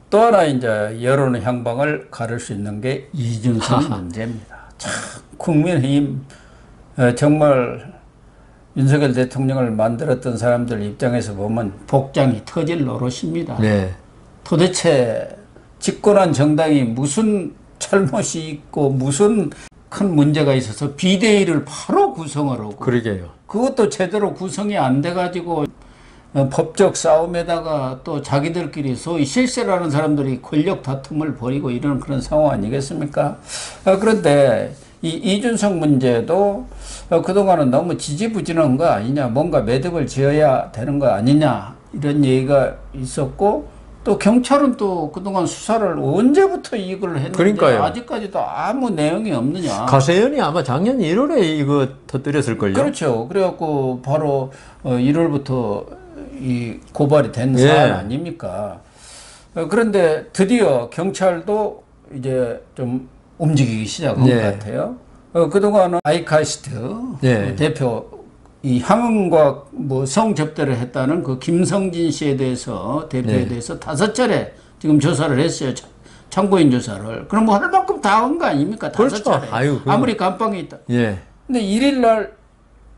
또 하나 이제 여론 향방을 가를 수 있는 게 이준석 문제입니다. 참 국민의힘 정말 윤석열 대통령을 만들었던 사람들 입장에서 보면 복장이 터질 노릇입니다. 네. 도대체 집권한 정당이 무슨 잘못이 있고 무슨 큰 문제가 있어서 비대위를 바로 구성을 하고 그러게요. 그것도 제대로 구성이 안 돼가지고 법적 싸움에다가 또 자기들끼리 소위 실세라는 사람들이 권력 다툼을 벌이고 이런 그런 상황 아니겠습니까? 그런데 이 이준석 문제도 그동안은 너무 지지부진한 거 아니냐, 뭔가 매듭을 지어야 되는 거 아니냐 이런 얘기가 있었고 또 경찰은 또 그동안 수사를 언제부터 이걸 했는데 그러니까요. 아직까지도 아무 내용이 없느냐. 가세연이 아마 작년 1월에 이거 터뜨렸을걸요. 그렇죠. 그래갖고 바로 1월부터 이 고발이 된 예. 사안 아닙니까? 그런데 드디어 경찰도 이제 좀 움직이기 시작한 예. 것 같아요. 그동안은 아이카이스트 예. 대표 이 향응과 뭐 성접대를 했다는 그 김성진 씨에 대해서 대표에 예. 대해서 5차례 지금 조사를 했어요. 참고인 조사를. 그럼 뭐 할 만큼 다 한 거 아닙니까? 5차례. 그렇죠. 아유, 아무리 감방에 있다. 예. 근데 1일 날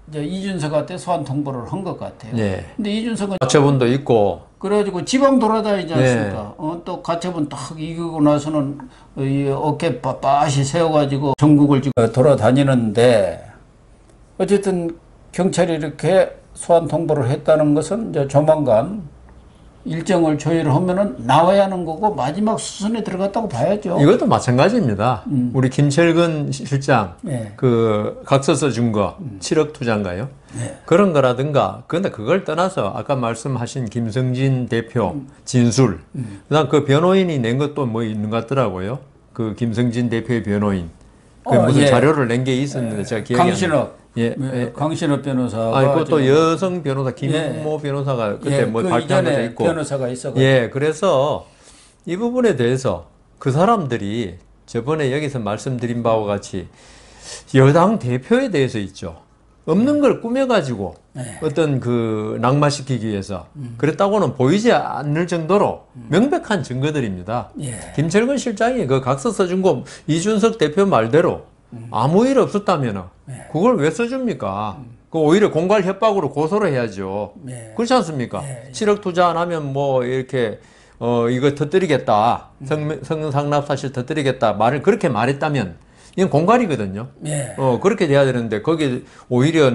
이제 이준석한테 소환 통보를 한 것 같아요. 예. 근데 이준석은 가처분도 있고. 그래가지고 지방 돌아다니지 않습니까? 예. 또 가처분 딱 이기고 나서는 이 어깨 빳빳이 세워가지고 전국을 지금 돌아다니는데 어쨌든 경찰이 이렇게 소환 통보를 했다는 것은 이제 조만간 일정을 조율하면은 나와야 하는 거고 마지막 수순에 들어갔다고 봐야죠. 이것도 마찬가지입니다. 우리 김철근 실장 예. 그 각서서 준 거 7억 투자인가요? 예. 그런 거라든가. 그런데 그걸 떠나서 아까 말씀하신 김성진 대표 진술. 그다음 그 변호인이 낸 것도 뭐 있는 것 같더라고요. 그 김성진 대표의 변호인. 그 무슨 예. 자료를 낸 게 있었는데 제가 기억이 안 나요. 강신업. 예. 예. 강신업 변호사가 아니 그것도 여성 변호사 김모 예. 변호사가 그때 예, 뭐 그 발표한 것도 이전에 있고. 변호사가 있어가지고. 예, 그래서 이 부분에 대해서 그 사람들이 저번에 여기서 말씀드린 바와 같이 여당 대표에 대해서 있죠. 없는 걸 꾸며가지고 네. 어떤 그 낙마시키기 위해서 그랬다고는 보이지 않을 정도로 명백한 증거들입니다. 예. 김철근 실장이 그 각서 써준 거 이준석 대표 말대로 아무 일 없었다면 그걸 왜 써줍니까? 그 오히려 공갈 협박으로 고소를 해야죠. 예. 그렇지 않습니까? 예. 7억 투자 안 하면 뭐 이렇게 이거 터뜨리겠다. 성상납 사실 터뜨리겠다. 말을 그렇게 말했다면 이건 공갈이거든요. 예. 그렇게 돼야 되는데 거기에 오히려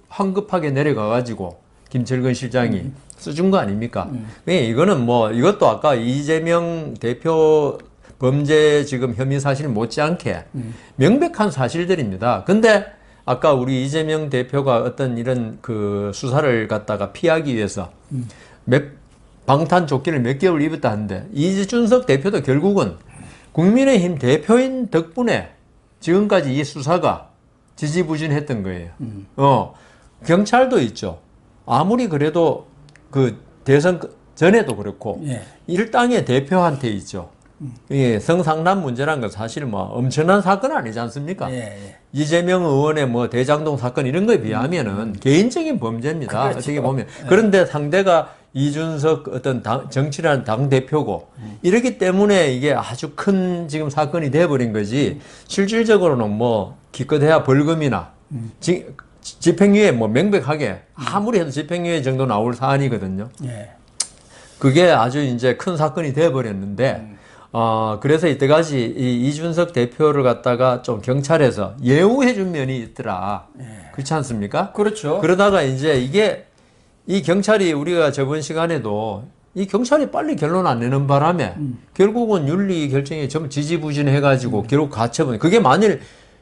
황급하게 내려가가지고 김철근 실장이 써준 거 아닙니까? 이거는 뭐 이것도 아까 이재명 대표 범죄 지금 혐의 사실 못지않게 명백한 사실들입니다. 근데 아까 우리 이재명 대표가 어떤 이런 그 수사를 갖다가 피하기 위해서 방탄조끼를 몇 개월 입었다 하는데 이준석 대표도 결국은 국민의힘 대표인 덕분에 지금까지 이 수사가 지지부진했던 거예요. 경찰도 있죠. 아무리 그래도 그 대선 전에도 그렇고 예. 일당의 대표한테 있죠. 예, 성상납 문제란 건 사실 뭐 엄청난 사건 아니지 않습니까? 예. 예. 이재명 의원의 뭐 대장동 사건 이런 거에 비하면은 개인적인 범죄입니다. 그렇죠. 어떻게 보면. 그런데 상대가 이준석 어떤 정치라는 당대표고 이렇기 때문에 이게 아주 큰 지금 사건이 돼버린 거지 실질적으로는 뭐 기껏해야 벌금이나 집행유예 뭐 명백하게 아무리 해도 집행유예 정도 나올 사안이거든요. 예. 그게 아주 이제 큰 사건이 돼버렸는데 그래서 이때까지 이 이준석 대표를 갖다가 좀 경찰에서 예우해준 면이 있더라. 그렇지 않습니까? 그렇죠. 그러다가 이제 이 경찰이 우리가 저번 시간에도 이 경찰이 빨리 결론 안 내는 바람에 결국은 윤리 결정이 좀 지지부진해가지고 결국 가처분. 그게 만일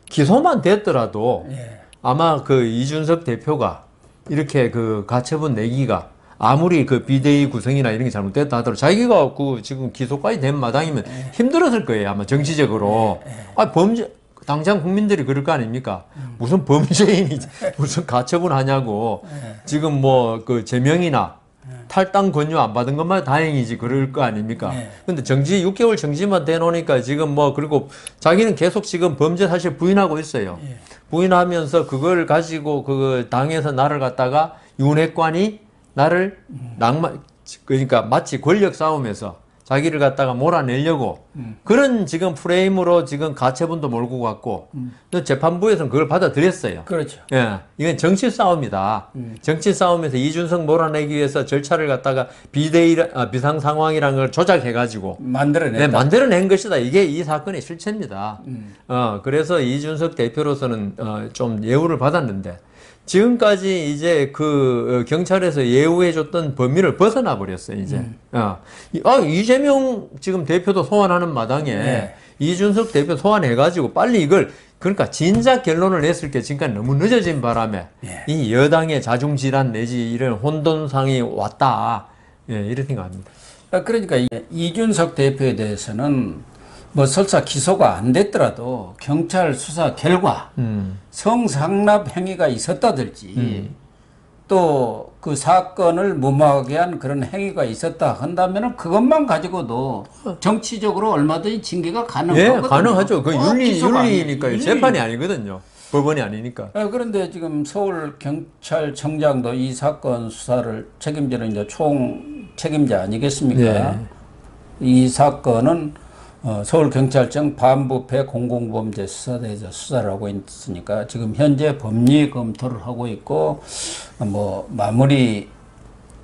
기소만 됐더라도 예. 아마 그 이준석 대표가 이렇게 그 가처분 내기가 아무리 그 비대위 구성이나 이런 게 잘못됐다 하더라도 자기가 그 지금 기소까지 된 마당이면 힘들었을 거예요. 아마 정치적으로. 범죄, 당장 국민들이 그럴 거 아닙니까? 무슨 범죄인이 무슨 가처분 하냐고. 지금 뭐 그 제명이나 탈당 권유 안 받은 것만 다행이지 그럴 거 아닙니까? 근데 6개월 정지만 돼놓으니까 지금 뭐 그리고 자기는 계속 지금 범죄 사실 부인하고 있어요. 부인하면서 그걸 가지고 그 당에서 나를 갖다가 윤핵관이 나를 그러니까 마치 권력 싸움에서 자기를 갖다가 몰아내려고 그런 지금 프레임으로 지금 가처분도 몰고 갔고 또 재판부에서는 그걸 받아들였어요. 그렇죠. 예, 이건 정치 싸움이다. 정치 싸움에서 이준석 몰아내기 위해서 절차를 갖다가 비상 상황이라는 걸 조작해가지고 만들어냈다. 네, 만들어낸 것이다. 이게 이 사건의 실체입니다. 그래서 이준석 대표로서는 좀 예우를 받았는데 지금까지 이제 그 경찰에서 예우해줬던 범위를 벗어나 버렸어요. 이제 이재명 지금 대표도 소환하는 마당에 네. 이준석 대표 소환해가지고 빨리 이걸 그러니까 진작 결론을 냈을 게 지금까지 너무 늦어진 바람에 이 여당의 자중질환 내지 이런 혼돈상이 왔다. 이런 생각합니다. 그러니까 이준석 대표에 대해서는 뭐 설사 기소가 안 됐더라도 경찰 수사 결과 성상납 행위가 있었다든지 또 그 사건을 무마하게 한 그런 행위가 있었다 한다면은 그것만 가지고도 정치적으로 얼마든지 징계가 가능하거든요. 예, 가능하죠. 그 윤리니까요. 윤리. 재판이 아니거든요. 법원이 아니니까. 그런데 지금 서울 경찰청장도 이 사건 수사를 책임지는 이제 총 책임자 아니겠습니까? 네. 이 사건은 서울경찰청 반부패 공공범죄 수사대에서 수사를 하고 있으니까 지금 현재 법리 검토를 하고 있고 뭐 마무리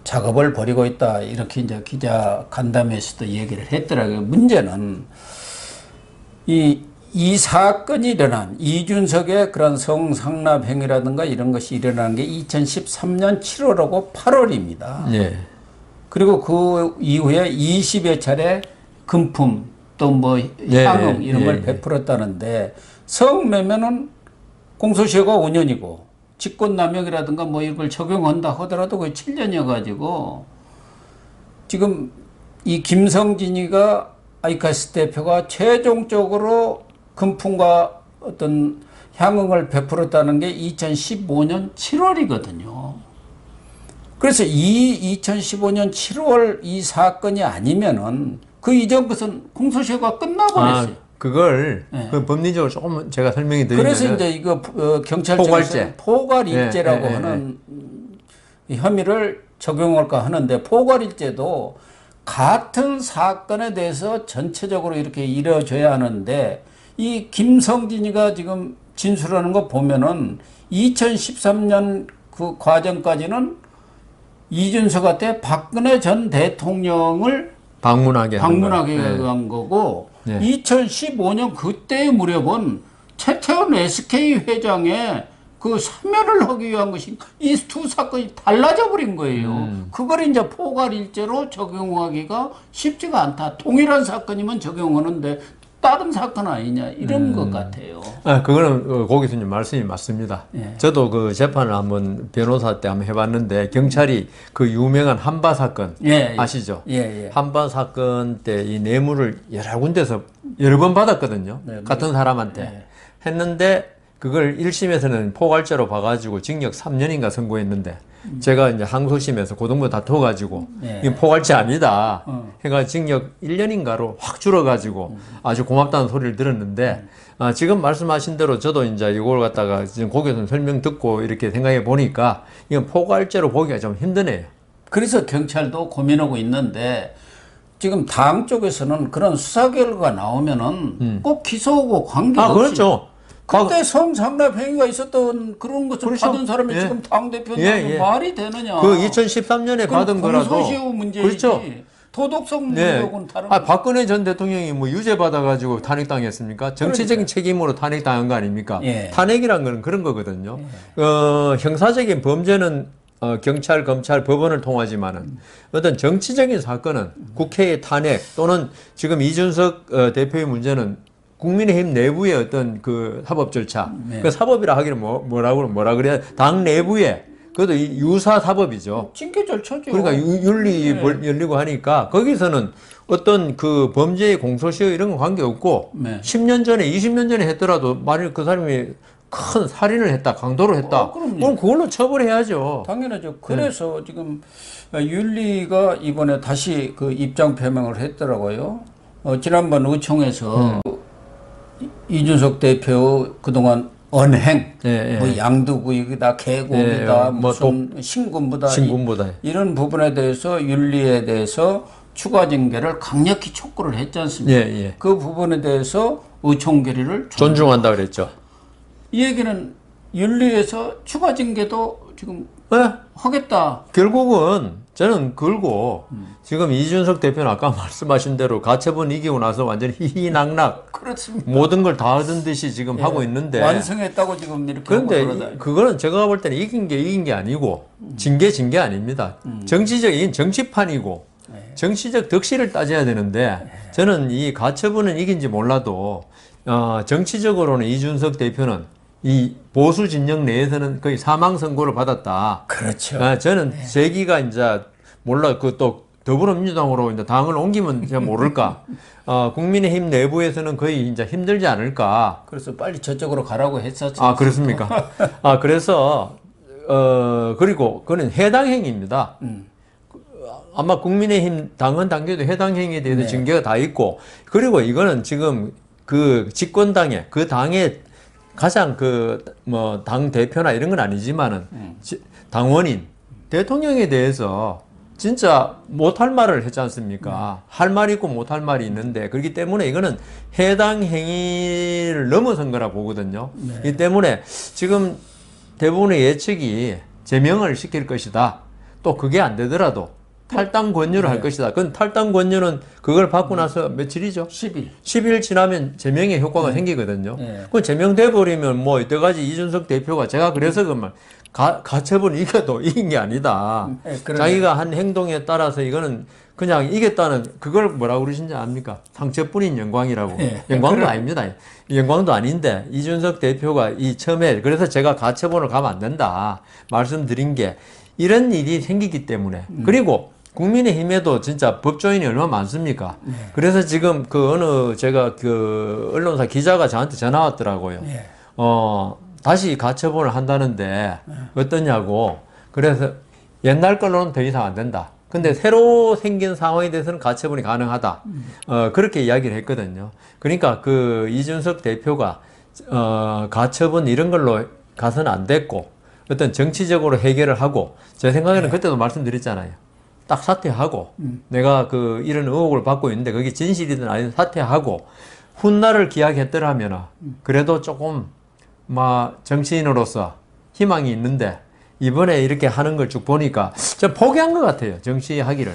작업을 벌이고 있다 이렇게 이제 기자 간담회에서도 얘기를 했더라고요. 문제는 이 사건이 일어난 이준석의 그런 성상납 행위라든가 이런 것이 일어난 게 2013년 7월하고 8월입니다. 네. 그리고 그 이후에 20여 차례 금품 또 뭐 향응 이런 걸 베풀었다는데 성매매는 공소시효가 5년이고 직권남용이라든가 뭐 이걸 적용한다 하더라도 거의 7년이어가지고 지금 이 김성진이가 아이카스 대표가 최종적으로 금품과 어떤 향응을 베풀었다는 게 2015년 7월이거든요. 그래서 이 2015년 7월 이 사건이 아니면은 그 이전 것은 공소시효가 끝나버렸어요. 그걸 네. 그 법리적으로 조금 제가 설명이 드리면 그래서 이제 이거 경찰청에서 포괄일죄라고 하는 혐의를 적용할까 하는데 포괄일죄도 같은 사건에 대해서 전체적으로 이렇게 이뤄져야 하는데 이 김성진이가 지금 진술하는 거 보면은 2013년 그 과정까지는 이준석한테 박근혜 전 대통령을 방문하게 한 거고 2015년 그때의 무렵은 최태원 SK 회장의 그 사면을 하기 위한 것이 이 두 사건이 달라져 버린 거예요. 그걸 이제 포괄일죄로 적용하기가 쉽지가 않다. 동일한 사건이면 적용하는데 다른 사건 아니냐 이런 것 같아요. 그거는 고 교수님 말씀이 맞습니다. 예. 저도 그 재판을 한번 변호사 때 한번 해봤는데 경찰이 그 유명한 한바 사건 아시죠? 한바 사건 때 이 뇌물을 여러 군데서 여러 번 받았거든요. 같은 사람한테 했는데 그걸 1심에서는 포괄죄로 봐가지고 징역 3년인가 선고했는데 제가 이제 항소심에서 고등부 다퉈가지고 이건 포괄죄 아니다 해가 징역 1년인가로 확 줄어가지고 아주 고맙다는 소리를 들었는데 지금 말씀하신 대로 저도 이제 이걸 갖다가 지금 고 교수님 설명 듣고 이렇게 생각해 보니까 이건 포괄죄로 보기가 좀 힘드네요. 그래서 경찰도 고민하고 있는데 지금 당 쪽에서는 그런 수사 결과가 나오면은 꼭 기소하고 관계없이 그렇죠. 그때 성상납 행위가 있었던 그런 것을 그렇죠. 받은 사람이 지금 당대표냐면 말이 되느냐. 그 2013년에 받은 거라도. 공소시효 문제이지. 그렇죠. 도덕성 문제하고는 다른 거. 박근혜 전 대통령이 뭐 유죄 받아가지고 탄핵당했습니까? 정치적인 책임으로 탄핵당한 거 아닙니까? 탄핵이란 건 그런 거거든요. 형사적인 범죄는 경찰, 검찰, 법원을 통하지만은 어떤 정치적인 사건은 국회의 탄핵 또는 지금 이준석 대표의 문제는 국민의힘 내부의 어떤 그 사법 절차, 그 사법이라 하기는 뭐라 그래야 당 내부에 그것도 유사 사법이죠. 징계 절차죠. 그러니까 윤리 열리고 하니까 거기서는 어떤 그 범죄의 공소시효 이런 건 관계 없고 10년 전에, 20년 전에 했더라도 만일 그 사람이 큰 살인을 했다, 강도를 했다, 그럼 그걸로 처벌해야죠. 당연하죠. 그래서 지금 윤리가 이번에 다시 그 입장 표명을 했더라고요. 지난번 의총에서 이준석 대표 그동안 언행, 뭐 양두구이다, 계곡이다, 무슨 신군부다 신군부다 이런 부분에 대해서 윤리에 대해서 추가 징계를 강력히 촉구를 했지 않습니까? 예, 예. 그 부분에 대해서 의총 결의를 존중한다 그랬죠. 이 얘기는 윤리에서 추가 징계도 지금 네. 하겠다. 결국은 저는 그걸고 지금 이준석 대표는 아까 말씀하신 대로 가처분 이기고 나서 완전히 희희낙낙 그렇습니다. 모든 걸 다 얻은 듯이 지금 하고 있는데 완성했다고 지금 이렇게 그런데 하고 돌아다니. 그거는 제가 볼 때는 이긴 게 아니고 진 게 아닙니다. 정치적인 정치판이고 정치적 덕실을 따져야 되는데 저는 이 가처분은 이긴지 몰라도 정치적으로는 이준석 대표는 이 보수 진영 내에서는 거의 사망 선고를 받았다. 그렇죠. 저는 제기가 이제 몰라 그 또 더불어민주당으로 이제 당을 옮기면 제가 모를까. 국민의힘 내부에서는 거의 이제 힘들지 않을까. 그래서 빨리 저쪽으로 가라고 했었죠. 아 그렇습니까? 그래서 그리고 그는 해당 행위입니다. 아마 국민의힘 당헌 당규도 해당 행위에 대해서 징계가 다 있고 그리고 이거는 지금 그 집권당의 그 당의 가장 그 뭐 당 대표나 이런 건 아니지만은 당원인 대통령에 대해서 진짜 못할 말을 했지 않습니까? 할 말이 있고 못할 말이 있는데 그렇기 때문에 이거는 해당 행위를 넘어선 거라 보거든요. 이 때문에 지금 대부분의 예측이 제명을 시킬 것이다. 또 그게 안 되더라도 탈당 권유를 할 것이다. 그건 탈당 권유는 그걸 받고 나서 며칠이죠? 10일. 10일 지나면 제명의 효과가 생기거든요. 그 제명돼 버리면 뭐 이때까지 이준석 대표가 제가 그래서 그 말 가처분 이겨도 이긴 게 아니다. 자기가 한 행동에 따라서 이거는 그냥 이겼다는 그걸 뭐라고 그러신지 압니까? 상처뿐인 영광이라고. 영광도 아닙니다. 영광도 아닌데 이준석 대표가 이 처음에 그래서 제가 가처분을 가면 안 된다 말씀드린 게 이런 일이 생기기 때문에 그리고 국민의힘에도 진짜 법조인이 얼마나 많습니까? 그래서 지금 그 어느 제가 그 언론사 기자가 저한테 전화 왔더라고요. 다시 가처분을 한다는데 어떠냐고. 그래서 옛날 걸로는 더 이상 안 된다. 근데 새로 생긴 상황에 대해서는 가처분이 가능하다. 그렇게 이야기를 했거든요. 그러니까 그 이준석 대표가 가처분 이런 걸로 가서는 안 됐고 어떤 정치적으로 해결을 하고 제 생각에는 그때도 말씀드렸잖아요. 딱 사퇴하고 내가 그 이런 의혹을 받고 있는데 그게 진실이든 아니든 사퇴하고 훗날을 기약했더라면 그래도 조금 막 정치인으로서 희망이 있는데 이번에 이렇게 하는 걸 쭉 보니까 좀 포기한 것 같아요. 정치하기를.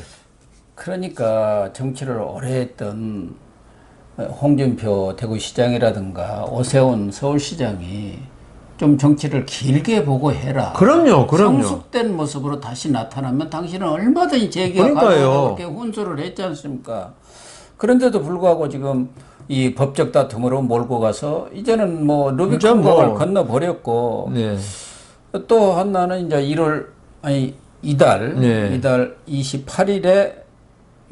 그러니까 정치를 오래 했던 홍준표 대구시장이라든가 오세훈 서울시장이 좀 정치를 길게 보고 해라. 그럼요. 성숙된 모습으로 다시 나타나면 당신은 얼마든지 재기가 가능하고 그렇게 혼수를 했지 않습니까? 그런데도 불구하고 지금 이 법적 다툼으로 몰고 가서 이제는 뭐 루비콘강을 건너버렸고 또 하나는 이제 이달 28일에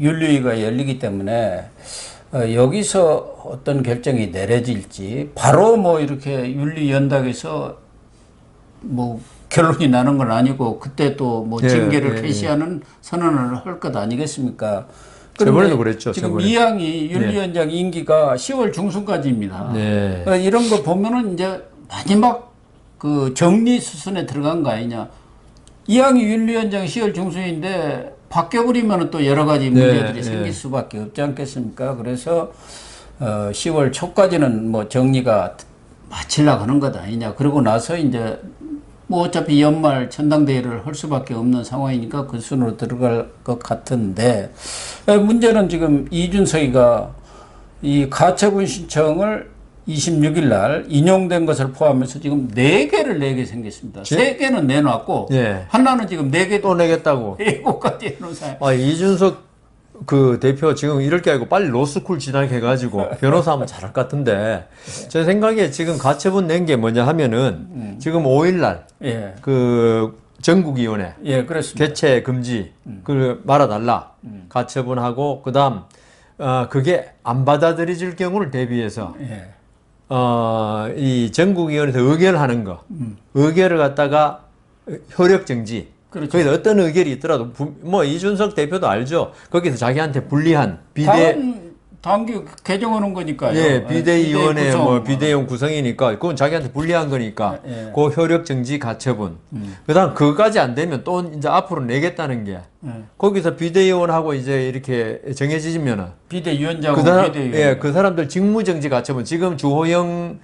윤리위가 열리기 때문에 여기서 어떤 결정이 내려질지 바로 뭐 이렇게 윤리연당에서 뭐 결론이 나는 건 아니고 그때 또 뭐 징계를 폐시하는 선언을 할 것 아니겠습니까? 저번에도 그랬죠. 지금 저번에. 이항이 윤리위원장 임기가 10월 중순까지입니다. 이런 거 보면은 이제 마지막 그 정리 수순에 들어간 거 아니냐. 이항이 윤리위원장 10월 중순인데 바뀌어버리면 또 여러 가지 문제들이 생길 수밖에 없지 않겠습니까? 그래서 10월 초까지는 뭐 정리가 마치려고 하는 것 아니냐. 그러고 나서 이제 뭐 어차피 연말 전당대회를 할 수밖에 없는 상황이니까 그 순으로 들어갈 것 같은데 문제는 지금 이준석이가 이 가처분 신청을 26일 날 인용된 것을 포함해서 지금 4개를 내게 생겼습니다. 3개는 내놨고 하나는 지금 4개 또 내겠다고. 7가지 해놓은 사람. 이준석 그 대표 지금 이럴 게 아니고 빨리 로스쿨 진학해가지고 변호사 하면 잘할 것 같은데 제 생각에 지금 가처분 낸 게 뭐냐 하면은 지금 5일날 그 전국위원회 그렇습니다. 개최 금지 그 말아달라 가처분하고 그다음 그게 안 받아들여질 경우를 대비해서 이 전국위원회에서 의결하는 거 의결을 갖다가 효력정지 거기서 어떤 의결이 있더라도 뭐 이준석 대표도 알죠. 거기서 자기한테 불리한 당규 개정하는 거니까요. 예, 비대위원회 구성. 뭐 비대위원 구성이니까 그건 자기한테 불리한 거니까 예. 그 효력 정지 가처분. 그다음 그거까지 안 되면 또 이제 앞으로 내겠다는 게 거기서 비대위원하고 이제 이렇게 정해지면은 비대위원장하고 그 비대위원. 예, 그 사람들 직무정지 가처분 지금 주호영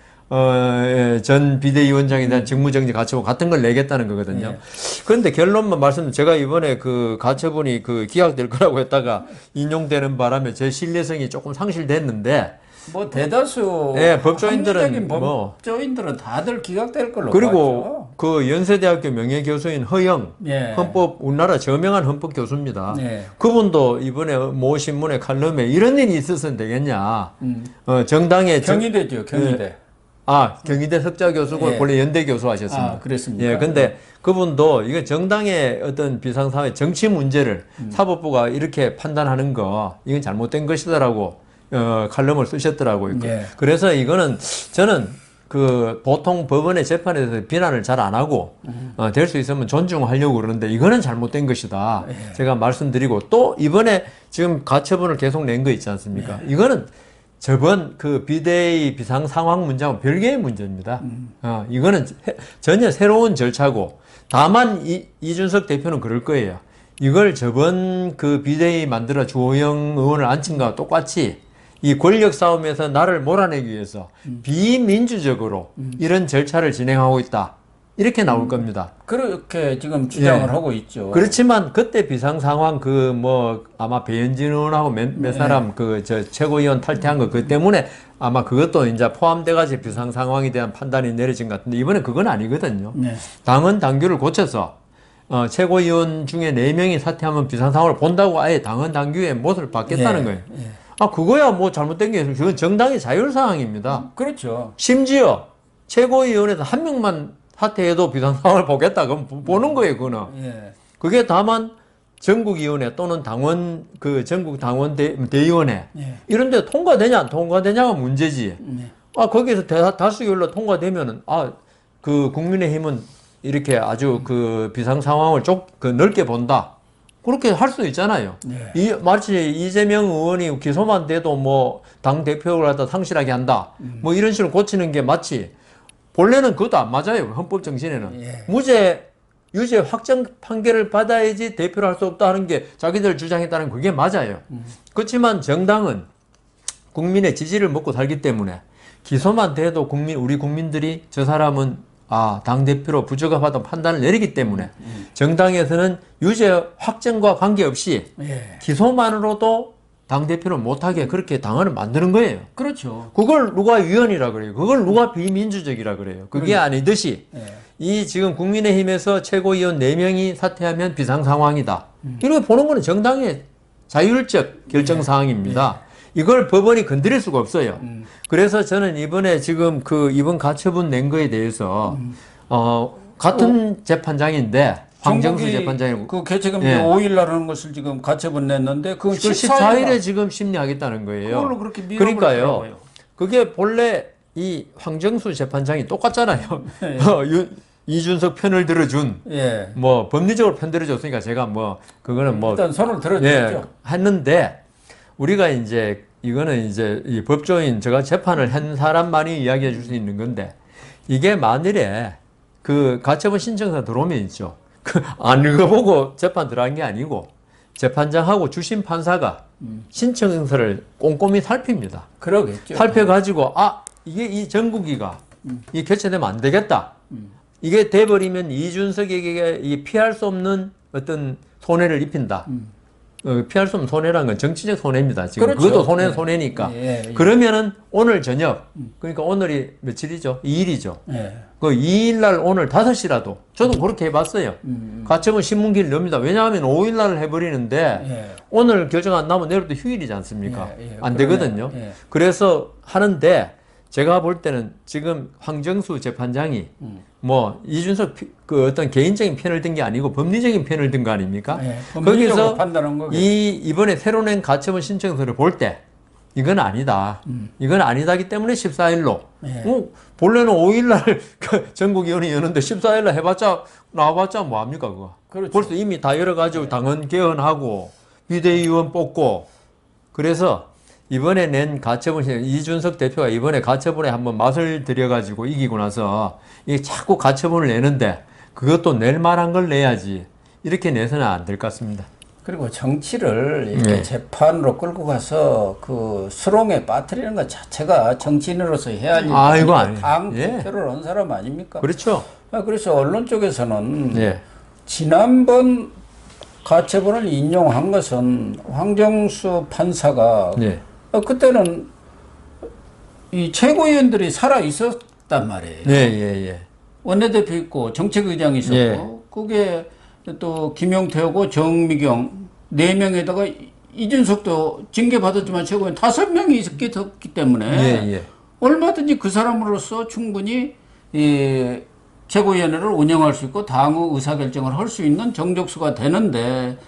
전 비대위원장에 대한 직무정지 가처분 같은 걸 내겠다는 거거든요. 그런데 결론만 말씀드리면 제가 이번에 그 가처분이 그 기각될 거라고 했다가 인용되는 바람에 제 신뢰성이 조금 상실됐는데 뭐 대다수 예, 법조인들은 합리적인 뭐 법조인들은 다들 기각될 걸로 그리고 그 연세대학교 명예교수인 허영 예. 헌법 우리나라 저명한 헌법 교수입니다. 예. 그분도 이번에 모 신문의 칼럼에 이런 일이 있어서는 되겠냐. 정당의 경희대죠, 경희대. 경희대 석자 교수고 예. 원래 연대 교수 하셨습니다. 그랬습니까? 예, 근데 그분도 이거 정당의 어떤 비상사회 정치 문제를 사법부가 이렇게 판단하는 거 이건 잘못된 것이다라고 칼럼을 쓰셨더라고요. 예. 그래서 이거는 저는 그 보통 법원의 재판에 대해서 비난을 잘 안 하고 될 수 있으면 존중하려고 그러는데 이거는 잘못된 것이다. 예. 제가 말씀드리고 또 이번에 지금 가처분을 계속 낸 거 있지 않습니까? 이거는 저번 그 비대위 비상 상황 문제하고 별개의 문제입니다. 이거는 전혀 새로운 절차고 다만 이준석 대표는 그럴 거예요. 이걸 저번 그 비대위 만들어 주호영 의원을 앉힌 거와 똑같이 이 권력 싸움에서 나를 몰아내기 위해서 비민주적으로 이런 절차를 진행하고 있다. 이렇게 나올 겁니다. 그렇게 지금 주장을 예. 하고 있죠. 그렇지만 그때 비상 상황 그 뭐 아마 배현진 의원하고 몇 사람 그 저 최고위원 탈퇴한 거 그 때문에 아마 그것도 이제 포함돼가지고 비상 상황에 대한 판단이 내려진 것 같은데 이번에 그건 아니거든요. 네. 당헌 당규를 고쳐서 최고위원 중에 4명이 사퇴하면 비상 상황을 본다고 아예 당헌 당규의 못을 받겠다는 예. 거예요. 예. 그거야 뭐 잘못된 게 그건 정당의 자율 사항입니다. 그렇죠. 심지어 최고위원회에서 한 명만 사퇴해도 비상 상황을 보겠다. 그럼 보는 거예요, 그거는. 예. 그게 다만 전국위원회 또는 당원 그 전국 당원 대의원회 예. 이런데 통과되냐 안 통과되냐가 문제지. 거기에서 다수결로 통과되면은 그 국민의힘은 이렇게 아주 그 비상 상황을 그 넓게 본다. 그렇게 할 수 있잖아요. 예. 마치 이재명 의원이 기소만 돼도 뭐 당 대표를 갖다 상실하게 한다. 뭐 이런 식으로 고치는 게 마치 본래는 그것도 안 맞아요. 헌법 정신에는. 예. 유죄 확정 판결을 받아야지 대표를 할 수 없다 하는 게 자기들 주장했다는 그게 맞아요. 그렇지만 정당은 국민의 지지를 먹고 살기 때문에 기소만 돼도 우리 국민들이 저 사람은 당대표로 부적합하다는 판단을 내리기 때문에 정당에서는 유죄 확정과 관계없이 예. 기소만으로도 당대표를 못하게 그렇게 당헌을 만드는 거예요. 그렇죠. 그걸 누가 위헌이라 그래요. 그걸 누가 비민주적이라 그래요. 그게 아니듯이 예. 이 지금 국민의힘에서 최고위원 4명이 사퇴하면 비상상황이다. 이렇게 보는 거는 정당의 자율적 결정사항입니다. 이걸 법원이 건드릴 수가 없어요. 그래서 저는 이번에 지금 이번 가처분 낸 거에 대해서 같은 재판장인데 황정수 재판장이 그 개최금지 예. 5일 날 하는 것을 지금 가처분 냈는데 그건 14일에 지금 심리하겠다는 거예요. 그걸로 그렇게 그러니까요. 그게 본래 이 황정수 재판장이 똑같잖아요. 이준석 편을 들어준 예. 뭐 법리적으로 편 들어줬으니까 제가 그거는 일단 손을 들어줬죠. 예, 했는데 우리가 이제 이거는 이제 이 법조인 제가 재판을 한 사람만이 이야기해 줄 수 있는 건데 이게 만일에 그 가처분 신청서 들어오면 있죠. 안 읽어보고 재판 들어간 게 아니고 재판장하고 주심 판사가 신청서를 꼼꼼히 살핍니다. 그러겠죠. 살펴가지고 이게 이 전국이가 이 개최되면 안 되겠다. 이게 돼버리면 이준석에게 이 피할 수 없는 어떤 손해를 입힌다. 피할 수 없는 손해라는 건 정치적 손해입니다. 지금 그렇죠. 그것도 손해니까. 예. 그러면은 오늘 저녁, 그러니까 오늘이 며칠이죠? 2일이죠. 예. 그 2일날 오늘 5시라도 저도 그렇게 해봤어요. 가처분 신문기를 냅니다. 왜냐하면 5일날 해버리는데 예. 오늘 결정 안 나면 내일부터 휴일이지 않습니까? 예, 예. 안 그러네요. 되거든요. 예. 그래서 하는데 제가 볼 때는 지금 황정수 재판장이 뭐 이준석 그 어떤 개인적인 편을 든 게 아니고 법리적인 편을 든 거 아닙니까? 예. 법리적으로 판단한 거겠죠. 이번에 새로 낸 가처분 신청서를 볼 때 이건 아니다. 이건 아니다기 때문에 14일로. 예. 본래는 5일날 전국위원회 여는데 14일날 나와봤자 뭐합니까 그거. 그렇죠. 벌써 이미 다 열어가지고 당헌 개헌하고 비대위원 뽑고 그래서 이번에 낸 가처분 신청, 이준석 대표가 이번에 가처분에 한번 맛을 들여가지고 이기고 나서 이게 자꾸 가처분을 내는데 그것도 낼 만한 걸 내야지. 이렇게 내서는 안 될 것 같습니다. 그리고 정치를 이렇게 네. 재판으로 끌고 가서 그 수렁에 빠뜨리는 것 자체가 정치인으로서 해야 할 일이 아, 이거 아니고 아니에요. 당 예. 대표를 한 사람 아닙니까? 그렇죠. 그래서 언론 쪽에서는 예. 지난번 가처분을 인용한 것은 황정수 판사가 예. 그때는 이 최고위원들이 살아 있었단 말이에요. 예, 예, 예. 원내대표 있고 정책의장 있었고 예. 그게 또 김용태하고 정미경 4명에다가 이준석도 징계받았지만 최고위원 5명이 있었기 때문에 예, 예. 얼마든지 그 사람으로서 충분히 이 최고위원회를 운영할 수 있고 당의 의사결정을 할 수 있는 정족수가 되는데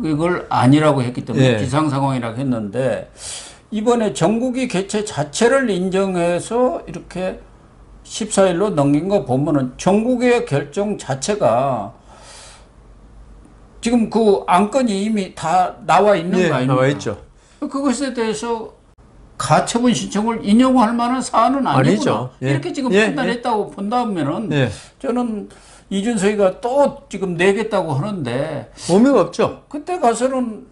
이걸 아니라고 했기 때문에 예. 비상 상황이라고 했는데 이번에 전국이 개최 자체를 인정해서 이렇게 14일로 넘긴 거 보면은 전국의 결정 자체가 지금 그 안건이 이미 다 나와 있는 예, 거 아닙니까? 나와 있죠. 그것에 대해서 가처분 신청을 인용할 만한 사안은 아니구나. 아니죠. 예. 이렇게 지금 예, 판단했다고 본다면은 예. 저는 이준석이가 또 지금 내겠다고 하는데 의미가 없죠. 그때 가서는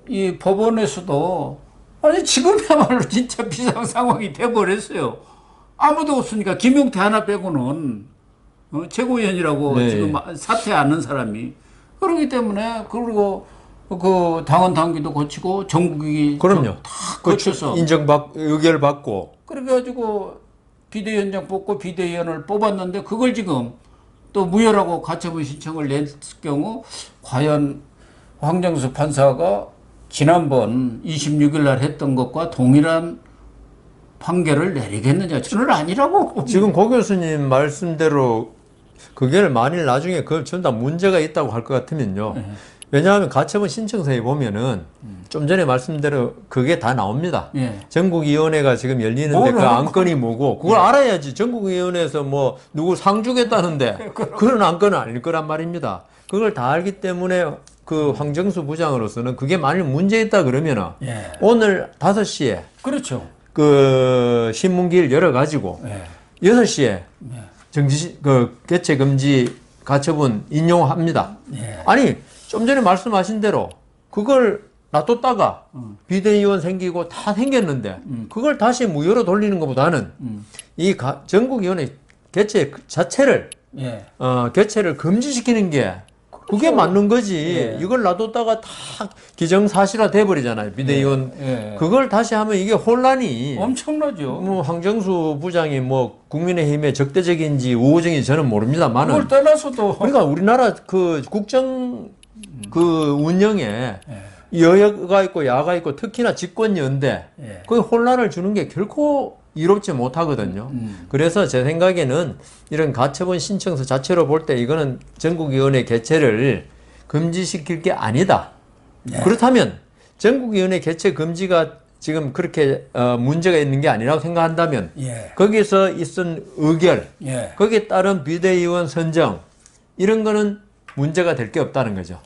이 법원에서도 아니 지금이야말로 진짜 비상 상황이 돼버렸어요. 아무도 없으니까 김용태 하나 빼고는 최고위원이라고 네. 지금 사퇴 않는 사람이 그러기 때문에 그리고 그 당원 당규도 고치고 전국이 그럼요. 다 거쳐서 의결받고. 그래가지고 비대위원장 뽑고 비대위원을 뽑았는데 그걸 지금 또 무효라고 가처분 신청을 낼 경우 과연 황정수 판사가 지난번 26일 날 했던 것과 동일한 판결을 내리겠느냐? 저는 아니라고. 지금 고 교수님 말씀대로 그게 만일 나중에 그걸 전부 다 문제가 있다고 할 것 같으면요. 왜냐하면 가처분 신청서에 보면은 좀 전에 말씀대로 그게 다 나옵니다. 예. 전국위원회가 지금 열리는데 그 안건이 뭐고 그걸 알아야지. 전국위원회에서 뭐 누구 상 주겠다는데 그런 안건은 아닐 거란 말입니다. 그걸 다 알기 때문에 그 황정수 부장으로서는 그게 만일 문제 있다 그러면은 예. 오늘 5시에 그렇죠. 그 신문기를 열어가지고 예. 6시에 정지 그 개최 금지 가처분 인용합니다. 예. 아니 좀 전에 말씀하신 대로 그걸 놔뒀다가 비대위원 생기고 다 생겼는데 그걸 다시 무효로 돌리는 것보다는 이 전국위원회 개최 자체를 예. 개최를 금지시키는 게 그게 맞는 거지. 예. 이걸 놔뒀다가 다 기정사실화 돼버리잖아요. 비대위원. 예. 예. 그걸 다시 하면 이게 혼란이. 엄청나죠. 뭐 황정수 부장이 뭐 국민의힘의 적대적인지 우호적인지 저는 모릅니다만은. 그걸 떠나서도 그러니까 우리나라 그 국정 그 운영에 예. 여야가 있고 야가 있고 특히나 집권연대 예. 그 혼란을 주는 게 결코 이롭지 못하거든요. 그래서 제 생각에는 이런 가처분 신청서 자체로 볼 때 이거는 전국위원회 개최를 금지시킬 게 아니다. 네. 그렇다면 전국위원회 개최 금지가 지금 그렇게 문제가 있는 게 아니라고 생각한다면 예. 거기서 있은 의결, 예. 거기에 따른 비대위원 선정 이런 거는 문제가 될 게 없다는 거죠.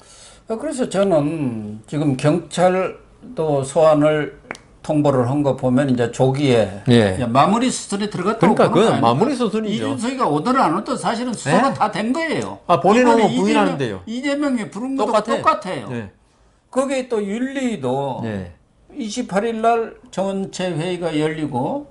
그래서 저는 지금 경찰도 소환을 통보를 한 거 보면 이제 조기에 예. 이제 마무리 수순에 들어갔다고 그러니까 보는 거 그건 아닙니까? 마무리 수순이죠. 이준석이가 오든 안 오든 사실은 수사가 예? 다 된 거예요. 아, 본인 이번에 오면 부인하는데요. 이재명이 부른 것도 똑같아요. 똑같아요. 네. 거기에 또 윤리도 네. 28일 날 전체 회의가 열리고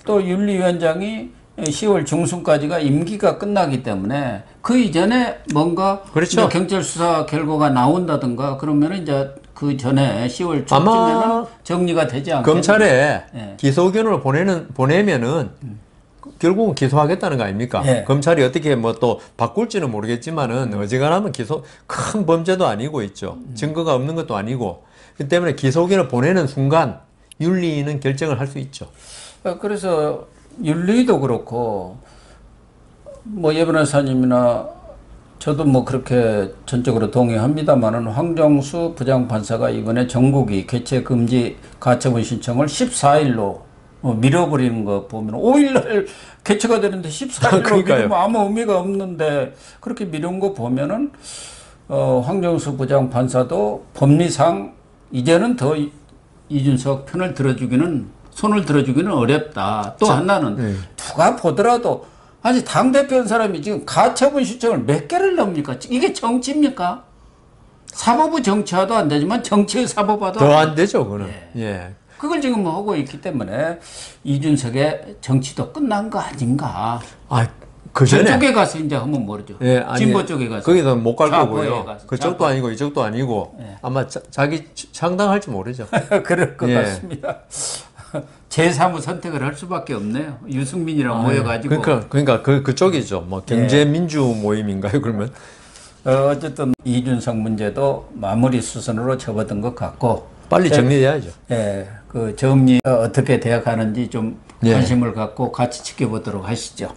또 윤리위원장이 10월 중순까지가 임기가 끝나기 때문에 그 이전에 뭔가 그렇죠. 이제 경찰 수사 결과가 나온다든가 그러면 이제 그 전에 10월 초쯤에는 아마 정리가 되지 않겠나. 검찰에 예. 기소 의견을 보내면은 결국은 기소하겠다는 거 아닙니까? 예. 검찰이 어떻게 뭐 또 바꿀지는 모르겠지만은 어지간하면 큰 범죄도 아니고 있죠. 증거가 없는 것도 아니고. 그 때문에 기소 의견을 보내는 순간 윤리는 결정을 할 수 있죠. 그래서 윤리도 그렇고 뭐 예 변호사님이나 저도 뭐 그렇게 전적으로 동의합니다만은 황정수 부장판사가 이번에 전국이 개최 금지 가처분 신청을 14일로 밀어버리는 거 보면 5일날 개최가 되는데 14일로 그러니까요. 미루면 아무 의미가 없는데 그렇게 미룬 거 보면은 황정수 부장판사도 법리상 이제는 더 이준석 편을 들어주기는 손을 들어주기는 어렵다. 또 하나는 누가 보더라도 아니 당대표인 사람이 지금 가처분 신청을 몇 개를 넣습니까? 이게 정치입니까? 사법부 정치화도 안 되지만 정치의 사법화도 더 안 되죠, 그거는. 예. 그걸 지금 하고 있기 때문에 이준석의 정치도 끝난 거 아닌가. 아, 그 전에. 저쪽에 가서 이제 하면 모르죠. 예, 아니, 진보 쪽에 가서. 거기서 못 갈 좌포에 거고요. 가서, 그쪽도 좌포. 아니고 이쪽도 아니고 아마 자기 상당할지 모르죠. 그럴 것 예. 같습니다. 제3의 선택을 할 수밖에 없네요. 유승민이랑 모여가지고. 그러니까 그쪽이죠. 뭐 경제민주 모임인가요, 그러면? 어쨌든 이준석 문제도 마무리 수순으로 접어든 것 같고. 빨리 정리해야죠. 예, 그 정리 어떻게 되어가는지 좀 예. 관심을 갖고 같이 지켜보도록 하시죠.